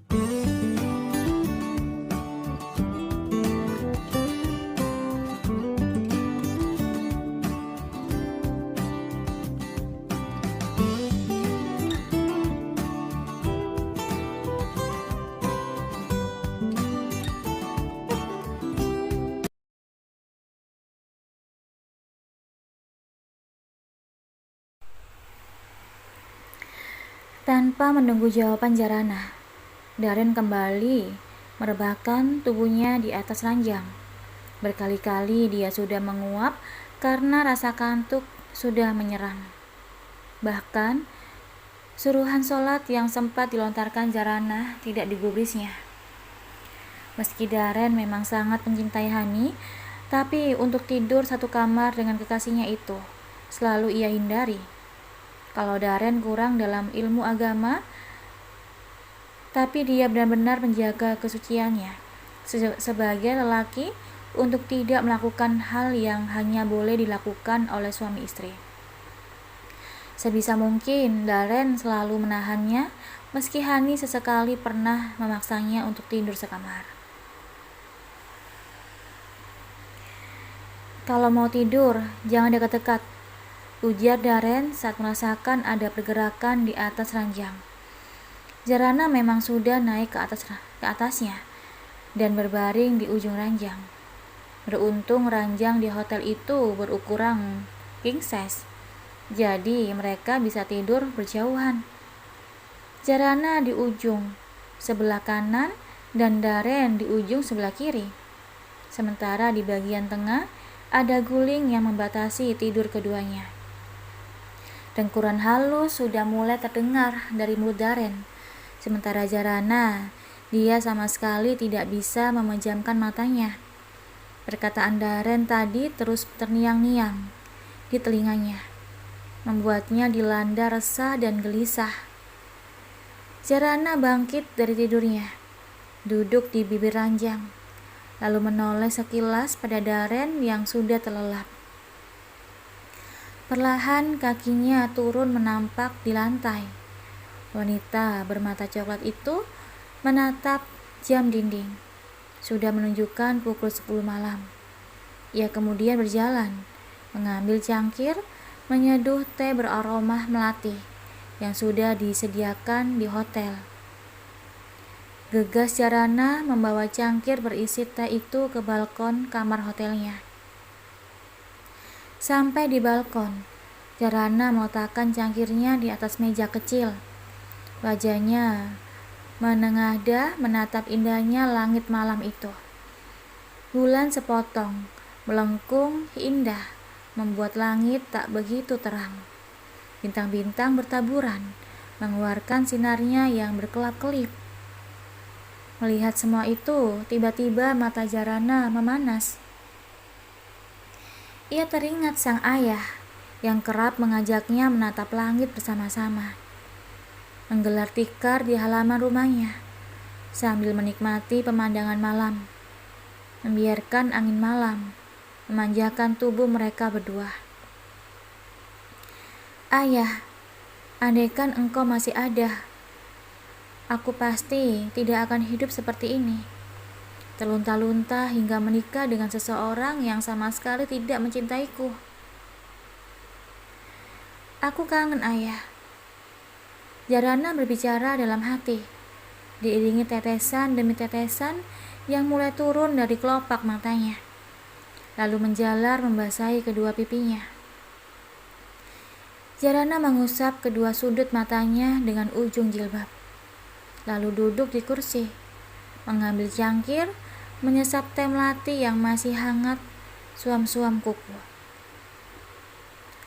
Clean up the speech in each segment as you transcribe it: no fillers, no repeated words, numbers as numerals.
Tanpa menunggu jawaban Jarana, Daren kembali merebahkan tubuhnya di atas ranjang. Berkali-kali dia sudah menguap karena rasa kantuk sudah menyerang. Bahkan, suruhan sholat yang sempat dilontarkan Jarana tidak digubrisnya. Meski Daren memang sangat mencintai Hani, tapi untuk tidur satu kamar dengan kekasihnya itu selalu ia hindari. Kalau Daren kurang dalam ilmu agama, tapi dia benar-benar menjaga kesuciannya sebagai lelaki untuk tidak melakukan hal yang hanya boleh dilakukan oleh suami istri. Sebisa mungkin Daren selalu menahannya, meski Hani sesekali pernah memaksanya untuk tidur sekamar. Kalau mau tidur, jangan dekat-dekat, ujar Daren saat merasakan ada pergerakan di atas ranjang. Jarana memang sudah naik ke atasnya dan berbaring di ujung ranjang. Beruntung ranjang di hotel itu berukuran king size, jadi mereka bisa tidur berjauhan. Jarana di ujung sebelah kanan dan Daren di ujung sebelah kiri. Sementara di bagian tengah ada guling yang membatasi tidur keduanya. Dengkuran halus sudah mulai terdengar dari mulut Daren. Sementara Jarana, dia sama sekali tidak bisa memejamkan matanya. Perkataan Daren tadi terus terngiang-ngiang di telinganya, membuatnya dilanda resah dan gelisah. Jarana bangkit dari tidurnya, duduk di bibir ranjang, lalu menoleh sekilas pada Daren yang sudah terlelap. Perlahan kakinya turun menampak di lantai. Wanita bermata coklat itu menatap jam dinding. Sudah menunjukkan pukul 10 malam. Ia kemudian berjalan, mengambil cangkir, menyeduh teh beraroma melati yang sudah disediakan di hotel. Gegas Jarana membawa cangkir berisi teh itu ke balkon kamar hotelnya. Sampai di balkon, Jarana meletakkan cangkirnya di atas meja kecil. Wajahnya menengadah menatap indahnya langit malam itu. Bulan sepotong, melengkung indah, membuat langit tak begitu terang. Bintang-bintang bertaburan, mengeluarkan sinarnya yang berkelap-kelip. Melihat semua itu, tiba-tiba mata Jarana memanas. Ia teringat sang ayah yang kerap mengajaknya menatap langit bersama-sama, menggelar tikar di halaman rumahnya sambil menikmati pemandangan malam, membiarkan angin malam memanjakan tubuh mereka berdua. Ayah, andaikan engkau masih ada, aku pasti tidak akan hidup seperti ini, terlunta-lunta hingga menikah dengan seseorang yang sama sekali tidak mencintaiku. Aku kangen ayah. Jarana berbicara dalam hati, diiringi tetesan demi tetesan yang mulai turun dari kelopak matanya, lalu menjalar membasahi kedua pipinya. Jarana mengusap kedua sudut matanya dengan ujung jilbab, lalu duduk di kursi, mengambil cangkir, menyesap teh melati yang masih hangat, suam-suam kuku.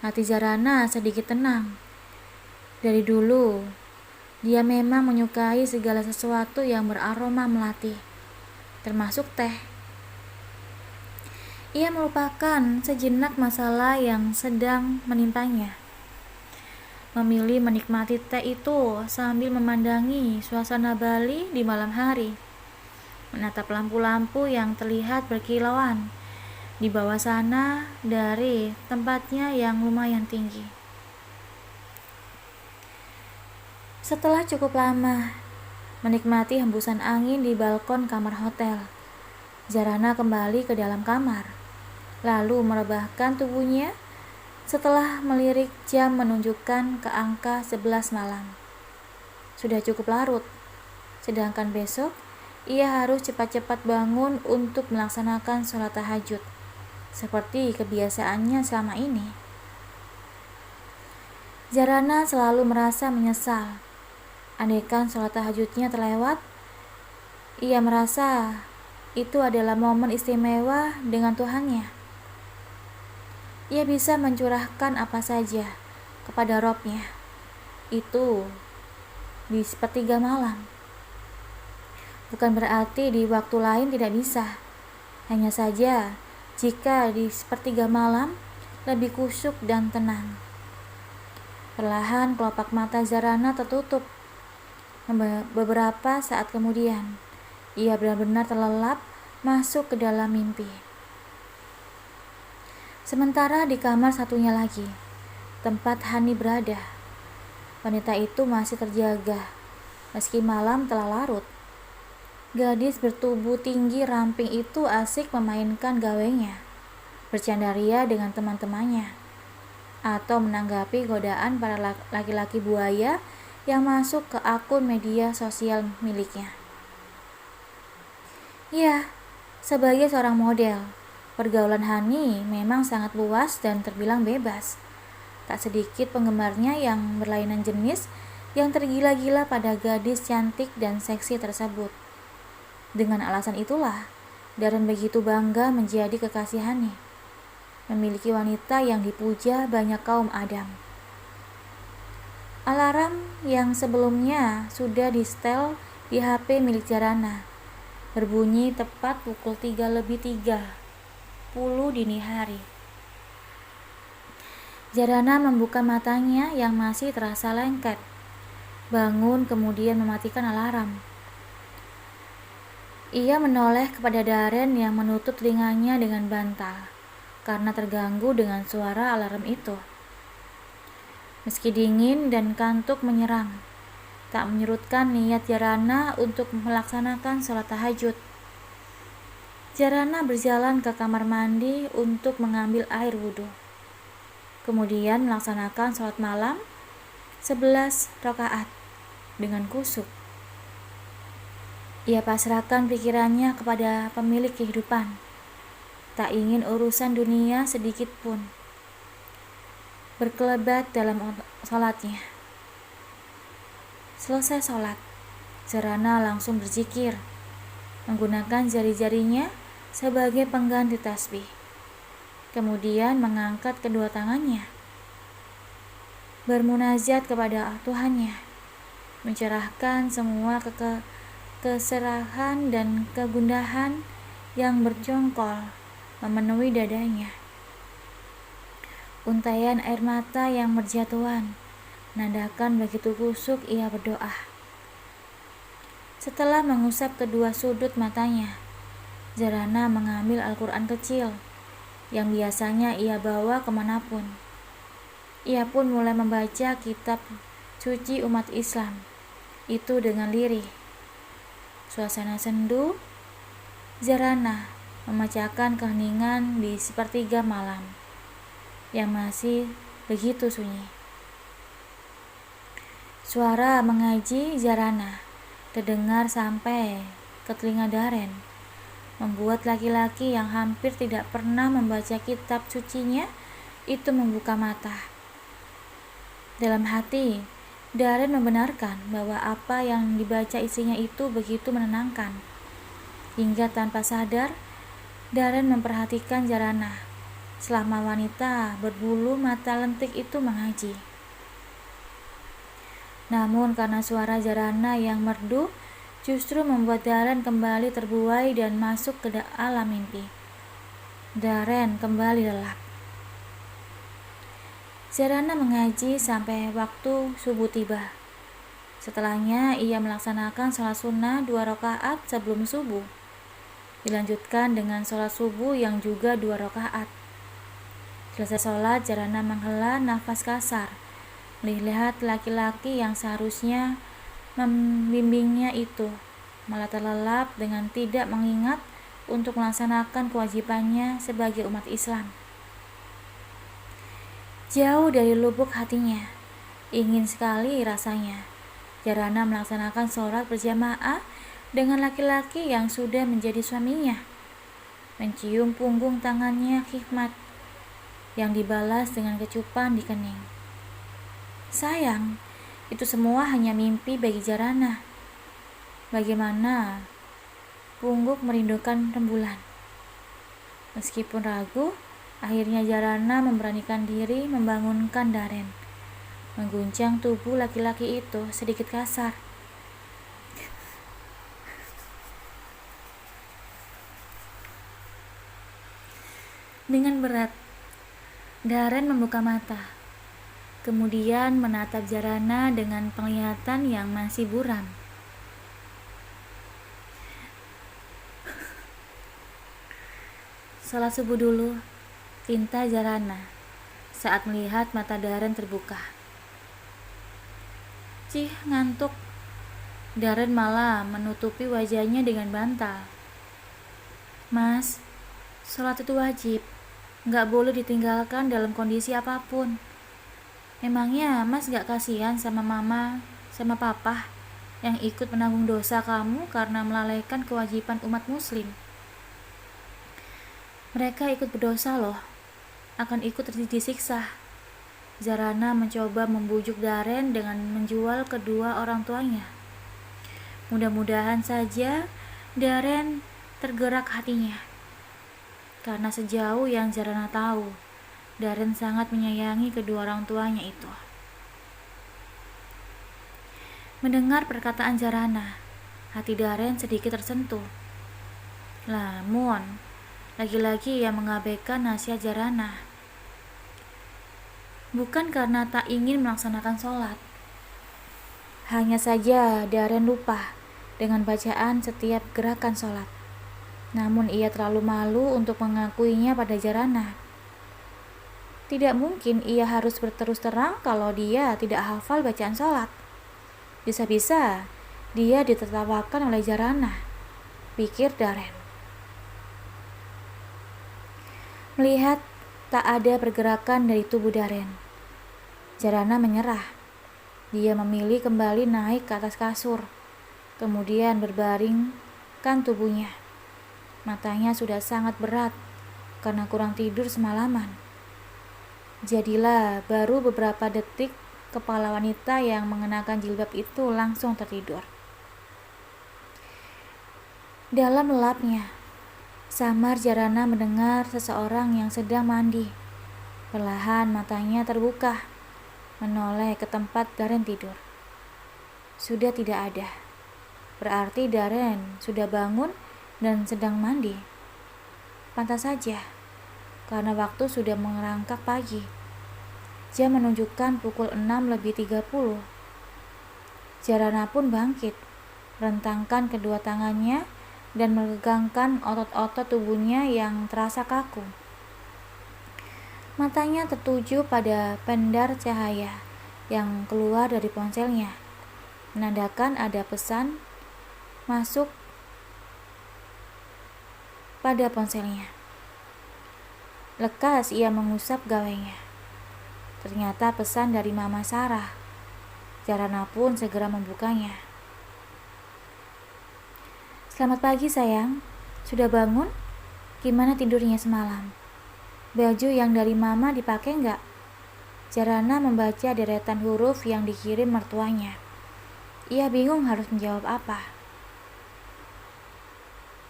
Hati Jarana sedikit tenang. Dari dulu, dia memang menyukai segala sesuatu yang beraroma melati, termasuk teh. Ia melupakan sejenak masalah yang sedang menimpanya, memilih menikmati teh itu sambil memandangi suasana Bali di malam hari, menatap lampu-lampu yang terlihat berkilauan di bawah sana dari tempatnya yang lumayan tinggi. Setelah cukup lama, menikmati hembusan angin di balkon kamar hotel. Zarana kembali ke dalam kamar, lalu merebahkan tubuhnya setelah melirik jam menunjukkan ke angka 11 malam. Sudah cukup larut, sedangkan besok ia harus cepat-cepat bangun untuk melaksanakan sholat tahajud, seperti kebiasaannya selama ini. Zarana selalu merasa menyesal. Andaikan sholat tahajudnya terlewat, ia merasa itu adalah momen istimewa dengan Tuhannya. Ia bisa mencurahkan apa saja kepada Robnya. Itu di sepertiga malam. Bukan berarti di waktu lain tidak bisa. Hanya saja jika di sepertiga malam lebih khusyuk dan tenang. Perlahan kelopak mata Zarana tertutup. Beberapa saat kemudian, ia benar-benar terlelap masuk ke dalam mimpi. Sementara di kamar satunya lagi, tempat Hani berada, wanita itu masih terjaga, meski malam telah larut. Gadis bertubuh tinggi ramping itu asik memainkan gawengnya, bercanda ria dengan teman-temannya, atau menanggapi godaan para laki-laki buaya yang masuk ke akun media sosial miliknya. Ya, sebagai seorang model, pergaulan Hani memang sangat luas dan terbilang bebas. Tak sedikit penggemarnya yang berlainan jenis yang tergila-gila pada gadis cantik dan seksi tersebut. Dengan alasan itulah, Darren begitu bangga menjadi kekasih Hani, memiliki wanita yang dipuja banyak kaum Adam. Alarm yang sebelumnya sudah di-setel di HP milik Zarana berbunyi tepat pukul 3:30 dini hari. Zarana membuka matanya yang masih terasa lengket, bangun kemudian mematikan alarm. Ia menoleh kepada Darren yang menutup telinganya dengan bantal karena terganggu dengan suara alarm itu. Meski dingin dan kantuk menyerang, tak menyurutkan niat Zarana untuk melaksanakan sholat tahajud. Zarana berjalan ke kamar mandi untuk mengambil air wudhu, kemudian melaksanakan sholat malam 11 rakaat dengan khusyuk. Ia pasrahkan pikirannya kepada pemilik kehidupan, tak ingin urusan dunia sedikit pun berkelebat dalam sholatnya. Selesai sholat, Zarana langsung berzikir, menggunakan jari-jarinya sebagai pengganti tasbih. Kemudian mengangkat kedua tangannya, bermunajat kepada Tuhannya, mencerahkan semua keserahan dan kegundahan yang berjongkol memenuhi dadanya. Untaian air mata yang berjatuhan menandakan begitu khusyuk ia berdoa. Setelah mengusap kedua sudut matanya, Zarana mengambil Al-Quran kecil yang biasanya ia bawa kemanapun. Ia pun mulai membaca kitab suci umat Islam itu dengan lirih. Suasana sendu, Zarana memecahkan keheningan di sepertiga malam yang masih begitu sunyi. Suara mengaji Zarana terdengar sampai ke telinga Darren, membuat laki-laki yang hampir tidak pernah membaca kitab sucinya itu membuka mata. Dalam hati, Darren membenarkan bahwa apa yang dibaca istrinya itu begitu menenangkan. Hingga tanpa sadar, Darren memperhatikan Zarana selama wanita berbulu mata lentik itu mengaji. Namun karena suara Zarana yang merdu justru membuat Darren kembali terbuai dan masuk ke alam mimpi. Darren kembali lelap. Zarana mengaji sampai waktu subuh tiba. Setelahnya ia melaksanakan sholat sunnah 2 rakaat sebelum subuh. Dilanjutkan dengan sholat subuh yang juga 2 rakaat. Selesai sholat, Zarana menghela nafas kasar, melihat laki-laki yang seharusnya membimbingnya itu malah terlelap dengan tidak mengingat untuk melaksanakan kewajibannya sebagai umat Islam. Jauh dari lubuk hatinya, ingin sekali rasanya Jarana melaksanakan sholat berjamaah dengan laki-laki yang sudah menjadi suaminya. Mencium punggung tangannya Hikmat yang dibalas dengan kecupan di kening. Sayang, itu semua hanya mimpi bagi Jarana. Bagaimana pungguk merindukan rembulan. Meskipun ragu, akhirnya Jarana memberanikan diri membangunkan Daren. Mengguncang tubuh laki-laki itu sedikit kasar. Dengan berat, Daren membuka mata, kemudian menatap Jarana dengan penglihatan yang masih buram. Salat subuh dulu, pinta Jarana saat melihat mata Daren terbuka. Cih, ngantuk. Daren malah menutupi wajahnya dengan bantal. Mas, sholat itu wajib, gak boleh ditinggalkan dalam kondisi apapun. Memangnya mas gak kasihan sama mama, sama papa yang ikut menanggung dosa kamu karena melalaikan kewajiban umat muslim? Mereka ikut berdosa loh, akan ikut disiksa. Jarana mencoba membujuk Daren dengan menjual kedua orang tuanya. Mudah-mudahan saja Daren tergerak hatinya. Karena sejauh yang Jarana tahu, Daren sangat menyayangi kedua orang tuanya itu. Mendengar perkataan Jarana, hati Daren sedikit tersentuh. Namun, lagi-lagi ia mengabaikan nasihat Jarana. Bukan karena tak ingin melaksanakan sholat. Hanya saja Daren lupa dengan bacaan setiap gerakan sholat. Namun ia terlalu malu untuk mengakuinya pada Jarana. Tidak mungkin ia harus berterus terang kalau dia tidak hafal bacaan sholat. Bisa-bisa dia ditertawakan oleh Jarana, pikir Daren. Melihat tak ada pergerakan dari tubuh Daren, Jarana menyerah. Dia memilih kembali naik ke atas kasur, kemudian berbaringkan tubuhnya. Matanya sudah sangat berat karena kurang tidur semalaman. Jadilah baru beberapa detik kepala wanita yang mengenakan jilbab itu langsung tertidur. Dalam lelapnya, samar Jarana mendengar seseorang yang sedang mandi. Perlahan matanya terbuka, menoleh ke tempat Daren tidur. Sudah tidak ada. Berarti Daren sudah bangun dan sedang mandi. Pantas saja, karena waktu sudah merangkak pagi. Jam menunjukkan pukul 6:30. Jarana pun bangkit, rentangkan kedua tangannya dan meregangkan otot-otot tubuhnya yang terasa kaku. Matanya tertuju pada pendar cahaya yang keluar dari ponselnya, menandakan ada pesan masuk pada ponselnya. Lekas ia mengusap gawainya. Ternyata pesan dari Mama Sarah. Jarana pun segera membukanya. Selamat pagi sayang, sudah bangun? Gimana tidurnya semalam? Baju yang dari mama dipakai enggak? Jarana membaca deretan huruf yang dikirim mertuanya. Ia bingung harus menjawab apa.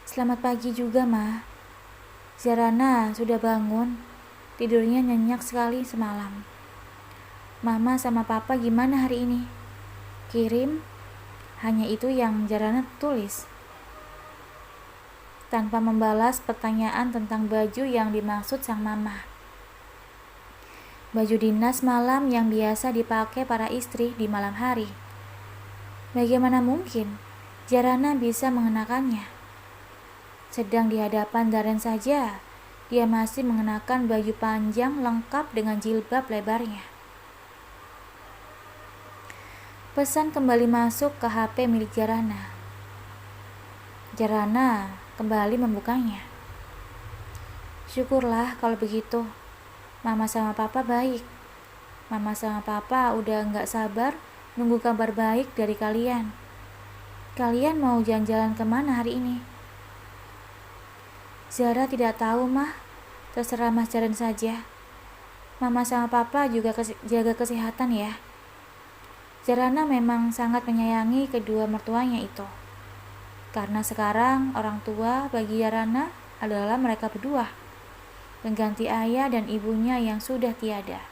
Selamat pagi juga, Ma. Jarana sudah bangun, tidurnya nyenyak sekali semalam. Mama sama papa gimana hari ini? Kirim, hanya itu yang Jarana tulis. Tanpa membalas pertanyaan tentang baju yang dimaksud sang mama. Baju dinas malam yang biasa dipakai para istri di malam hari. Bagaimana mungkin Jarana bisa mengenakannya? Sedang di hadapan Daren saja, dia masih mengenakan baju panjang lengkap dengan jilbab lebarnya. Pesan kembali masuk ke HP milik Jarana. Jarana kembali membukanya. Syukurlah kalau begitu. Mama sama papa baik. Mama sama papa udah gak sabar nunggu kabar baik dari kalian. Kalian mau jalan-jalan kemana hari ini? Zara tidak tahu, Mah. Terserah Mas Jaren saja. Mama sama papa juga jaga kesehatan ya. Jarana memang sangat menyayangi kedua mertuanya itu. Karena sekarang orang tua bagi Jarana adalah mereka berdua, pengganti ayah dan ibunya yang sudah tiada.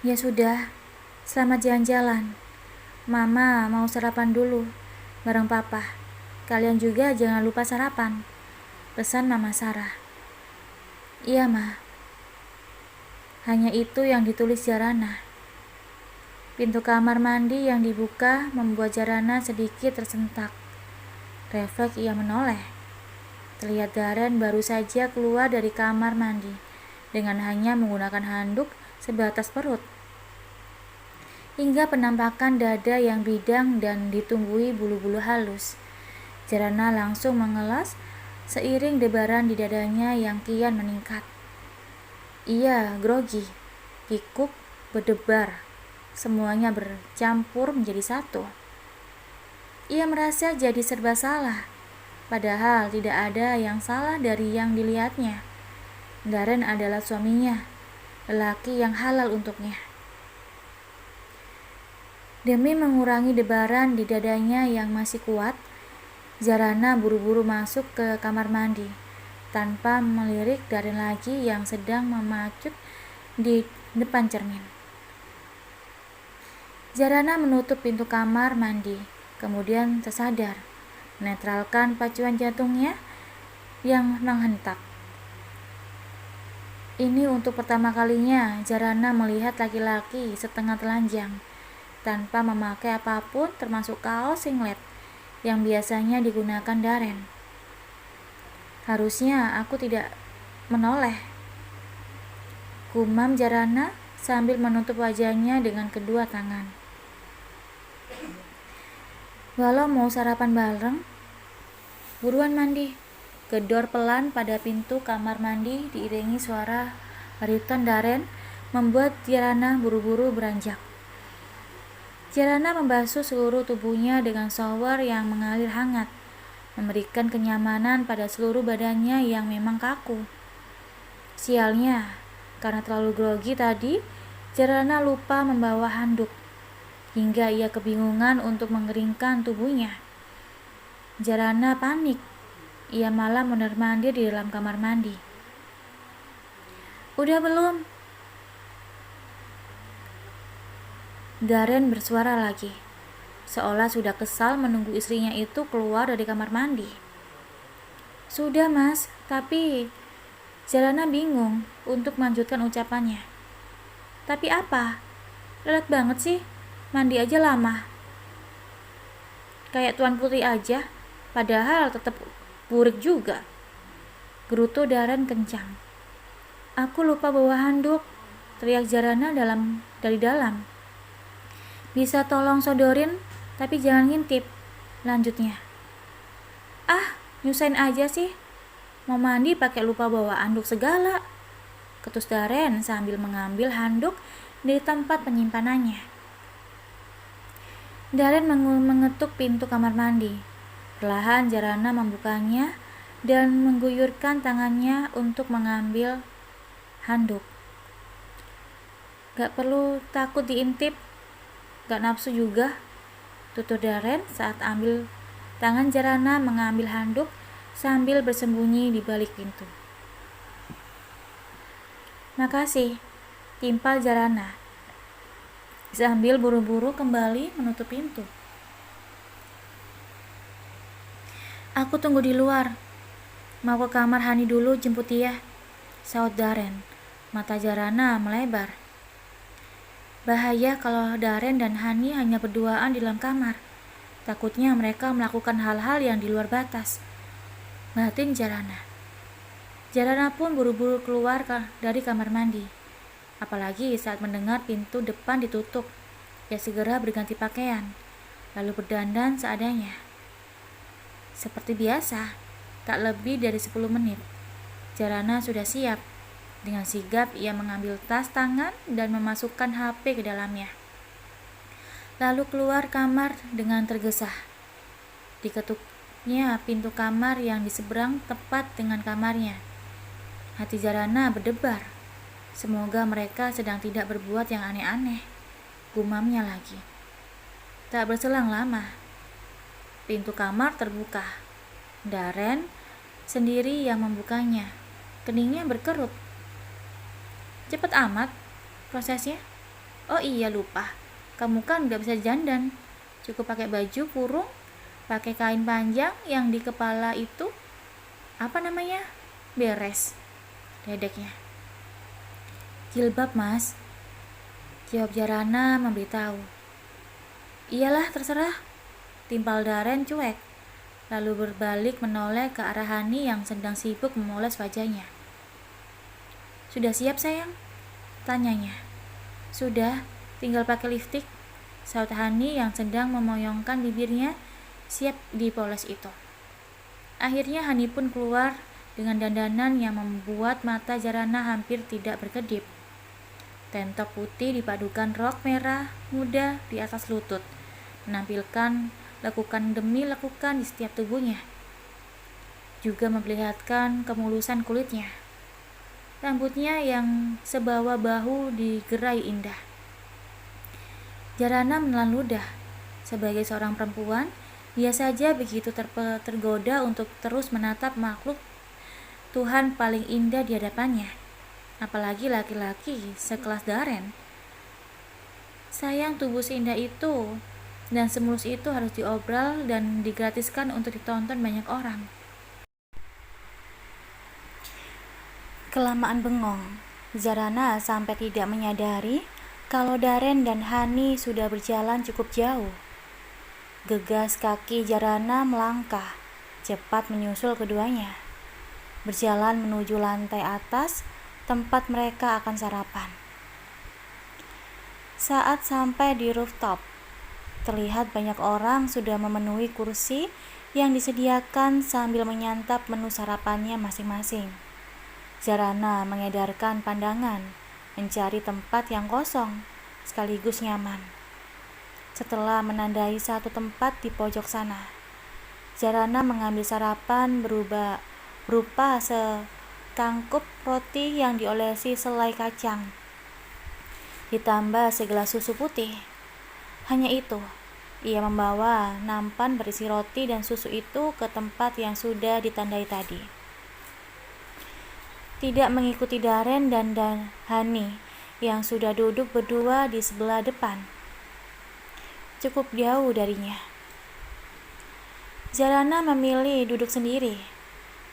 Ya sudah, selamat jalan-jalan. Mama mau sarapan dulu bareng papa. Kalian juga jangan lupa sarapan, pesan Mama Sarah. Iya, Ma. Hanya itu yang ditulis Jarana. Pintu kamar mandi yang dibuka membuat Jarana sedikit tersentak. Refleks ia menoleh. Terlihat Daren baru saja keluar dari kamar mandi dengan hanya menggunakan handuk sebatas perut, hingga penampakan dada yang bidang dan ditumbuhi bulu-bulu halus. Jarana langsung mengelas seiring debaran di dadanya yang kian meningkat. Ia grogi, kikuk, berdebar, semuanya bercampur menjadi satu. Ia merasa jadi serba salah, padahal tidak ada yang salah dari yang dilihatnya. Daren adalah suaminya, lelaki yang halal untuknya. Demi mengurangi debaran di dadanya yang masih kuat, Jarana buru-buru masuk ke kamar mandi, tanpa melirik Daren lagi yang sedang memacut di depan cermin. Jarana menutup pintu kamar mandi, kemudian tersadar, menetralkan pacuan jantungnya yang menghentak. Ini untuk pertama kalinya Jarana melihat laki-laki setengah telanjang, tanpa memakai apapun termasuk kaos singlet yang biasanya digunakan Daren. Harusnya aku tidak menoleh, gumam Jarana sambil menutup wajahnya dengan kedua tangan. Walau mau sarapan bareng, buruan mandi. Gedor pelan pada pintu kamar mandi diiringi suara bariton Daren membuat Jarana buru-buru beranjak. Jarana membasuh seluruh tubuhnya dengan shower yang mengalir hangat, memberikan kenyamanan pada seluruh badannya yang memang kaku. Sialnya, karena terlalu grogi tadi, Jarana lupa membawa handuk, hingga ia kebingungan untuk mengeringkan tubuhnya. Jarana panik, ia malah mondar-mandir di dalam kamar mandi. Udah belum? Daren bersuara lagi, seolah sudah kesal menunggu istrinya itu keluar dari kamar mandi. Sudah, Mas, tapi Jarana bingung untuk melanjutkan ucapannya. Tapi apa? Lelet banget sih, mandi aja lama. Kayak Tuan Putri aja, padahal tetap burik juga. Gerutu Daren kencang. Aku lupa bawa handuk, teriak Jarana dari dalam. Bisa tolong sodorin, tapi jangan ngintip, lanjutnya. Ah, nyusahin aja sih. Mau mandi pakai lupa bawa handuk segala, ketus Daren sambil mengambil handuk dari tempat penyimpanannya. Daren mengetuk pintu kamar mandi. Perlahan Jarana membukanya dan mengguyurkan tangannya untuk mengambil handuk. Gak perlu takut diintip, gak nafsu juga, tutur Daren saat ambil tangan Jarana mengambil handuk sambil bersembunyi di balik pintu. Makasih, timpal Jarana, sambil buru-buru kembali menutup pintu. Aku tunggu di luar, mau ke kamar Hani dulu jemput dia, saut Daren. Mata Jarana melebar. Bahaya kalau Daren dan Hani hanya berduaan di dalam kamar. Takutnya mereka melakukan hal-hal yang di luar batas, batin Jarana. Jarana pun buru-buru keluar dari kamar mandi. Apalagi saat mendengar pintu depan ditutup. Ia segera berganti pakaian, lalu berdandan seadanya. Seperti biasa, tak lebih dari 10 menit, Jarana sudah siap. Dengan sigap ia mengambil tas tangan dan memasukkan HP ke dalamnya. Lalu keluar kamar dengan tergesa. Diketuknya pintu kamar yang di seberang tepat dengan kamarnya. Hati Jarana berdebar. Semoga mereka sedang tidak berbuat yang aneh-aneh, gumamnya lagi. Tak berselang lama, pintu kamar terbuka. Darren sendiri yang membukanya. Keningnya berkerut. Cepet amat prosesnya. Oh iya, lupa. Kamu kan gak bisa dandan. Cukup pakai baju kurung, pakai kain panjang yang di kepala itu. Apa namanya? Beres. Dedeknya. Jilbab, Mas. Jawab Jarana memberitahu. Iyalah, terserah. Timpal Darren cuek, lalu berbalik menoleh ke arah Hani yang sedang sibuk memoles wajahnya. Sudah siap, sayang? Tanyanya. Sudah, tinggal pakai lipstik, saut Hani yang sedang memoyongkan bibirnya siap dipoles itu. Akhirnya Hani pun keluar dengan dandanan yang membuat mata Jarana hampir tidak berkedip. Tentop putih dipadukan rok merah muda di atas lutut, menampilkan lekukan demi lekukan di setiap tubuhnya. Juga memperlihatkan kemulusan kulitnya. Rambutnya yang sebawa bahu digerai indah. Jarana menelan ludah. Sebagai seorang perempuan, dia saja begitu tergoda untuk terus menatap makhluk Tuhan paling indah di hadapannya. Apalagi laki-laki sekelas Darren. Sayang, tubuh seindah itu dan semulus itu harus diobral dan digratiskan untuk ditonton banyak orang. Kelamaan bengong, Jarana sampai tidak menyadari kalau Darren dan Hani sudah berjalan cukup jauh. Gegas kaki Jarana melangkah, cepat menyusul keduanya. Berjalan menuju lantai atas, tempat mereka akan sarapan. Saat sampai di rooftop, terlihat banyak orang sudah memenuhi kursi yang disediakan sambil menyantap menu sarapannya masing-masing. Jarana mengedarkan pandangan, mencari tempat yang kosong, sekaligus nyaman. Setelah menandai satu tempat di pojok sana, Jarana mengambil sarapan berupa setangkup roti yang diolesi selai kacang, ditambah segelas susu putih. Hanya itu, ia membawa nampan berisi roti dan susu itu ke tempat yang sudah ditandai tadi. Tidak mengikuti Darren dan Hani yang sudah duduk berdua di sebelah depan. Cukup jauh darinya. Jarana memilih duduk sendiri.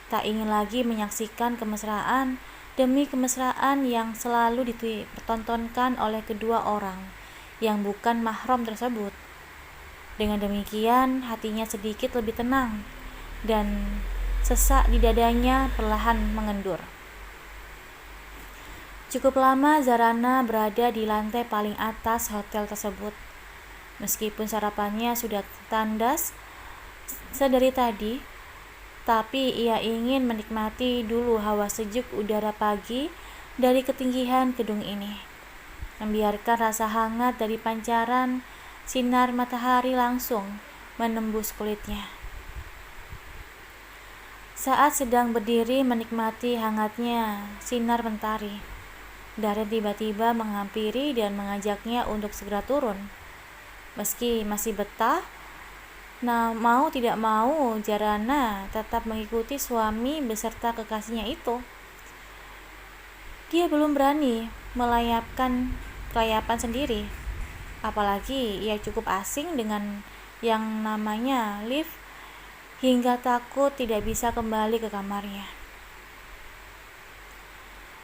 Tak ingin lagi menyaksikan kemesraan demi kemesraan yang selalu dipertontonkan oleh kedua orang yang bukan mahram tersebut. Dengan demikian, hatinya sedikit lebih tenang dan sesak di dadanya perlahan mengendur. Cukup lama Jarana berada di lantai paling atas hotel tersebut. Meskipun sarapannya sudah tandas sedari tadi, tapi ia ingin menikmati dulu hawa sejuk udara pagi dari ketinggian gedung ini. Membiarkan rasa hangat dari pancaran sinar matahari langsung menembus kulitnya. Saat sedang berdiri menikmati hangatnya sinar mentari, Darren tiba-tiba menghampiri dan mengajaknya untuk segera turun. Meski masih betah, mau tidak mau, Jarana tetap mengikuti suami beserta kekasihnya itu. Dia belum berani kelayapan sendiri. Apalagi ia cukup asing dengan yang namanya lift hingga takut tidak bisa kembali ke kamarnya.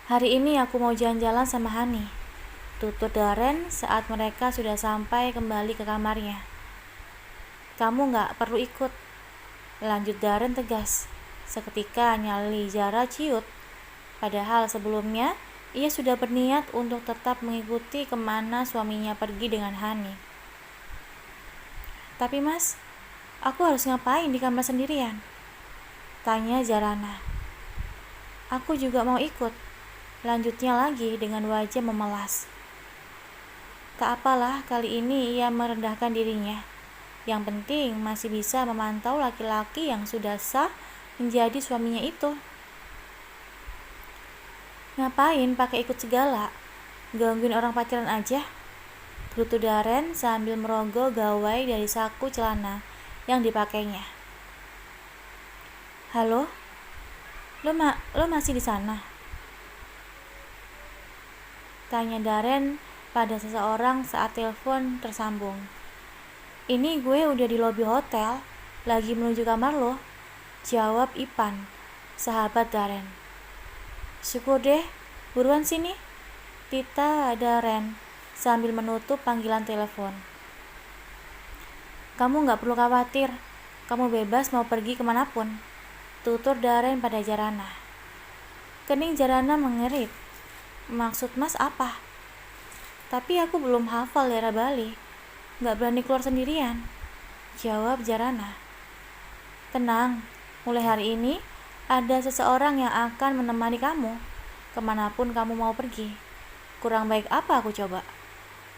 Hari ini aku mau jalan-jalan sama Hani, tutur Darren saat mereka sudah sampai kembali ke kamarnya. Kamu gak perlu ikut, lanjut Darren tegas. Seketika nyali Jara ciut. Padahal sebelumnya Ia sudah berniat untuk tetap mengikuti kemana suaminya pergi dengan Hani. Tapi mas, aku harus ngapain di kamar sendirian? Tanya Jarana. Aku juga mau ikut. Lanjutnya lagi dengan wajah memelas. Tak apalah, kali ini ia merendahkan dirinya. Yang penting masih bisa memantau laki-laki yang sudah sah menjadi suaminya itu. Ngapain pakai ikut segala? Gangguin orang pacaran aja. Gerutu Daren sambil merogoh gawai dari saku celana yang dipakainya. Halo? Lo masih di sana? Tanya Daren pada seseorang saat telepon tersambung. Ini gue udah di lobi hotel, lagi menuju kamar lo. Jawab Ipan, sahabat Daren. Syukur deh, buruan sini. Tita Daren sambil menutup panggilan telepon. Kamu gak perlu khawatir, kamu bebas mau pergi kemanapun. Tutur Daren pada Jarana. Kening Jarana mengerit. Maksud mas apa? Tapi aku belum hafal daerah Bali, gak berani keluar sendirian. Jawab Jarana. Tenang, mulai hari ini ada seseorang yang akan menemani kamu kemanapun kamu mau pergi. Kurang baik apa aku coba?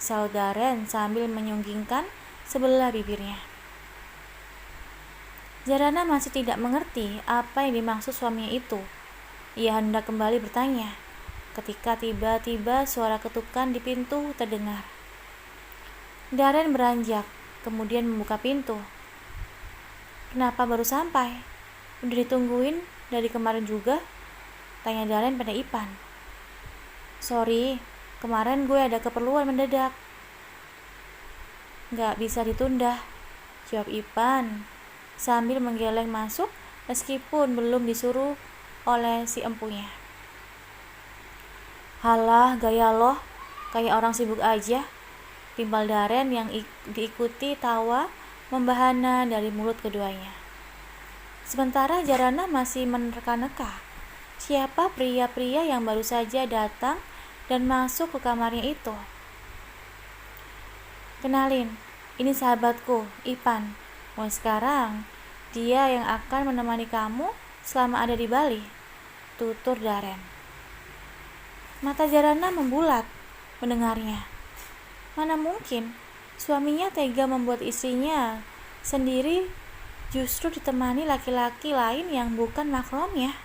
Saud Daren sambil menyunggingkan sebelah bibirnya. Jarana masih tidak mengerti apa yang dimaksud suaminya itu. Ia hendak kembali bertanya, ketika tiba-tiba suara ketukan di pintu terdengar. Daren beranjak, kemudian membuka pintu. Kenapa baru sampai? Udah ditungguin dari kemarin juga? Tanya Daren pada Ipan. Sorry, kemarin gue ada keperluan mendadak. Gak bisa ditunda, jawab Ipan sambil menggeleng masuk meskipun belum disuruh oleh si empunya. Halah, gaya loh, kayak orang sibuk aja. Timpal Daren yang diikuti tawa membahana dari mulut keduanya. Sementara Jarana masih menerka-neka. Siapa pria-pria yang baru saja datang dan masuk ke kamarnya itu? Kenalin, ini sahabatku, Ipan. Mulai sekarang, dia yang akan menemani kamu selama ada di Bali. Tutur Daren. Mata Jarana membulat mendengarnya. Mana mungkin suaminya tega membuat istrinya sendiri justru ditemani laki-laki lain yang bukan mahramnya.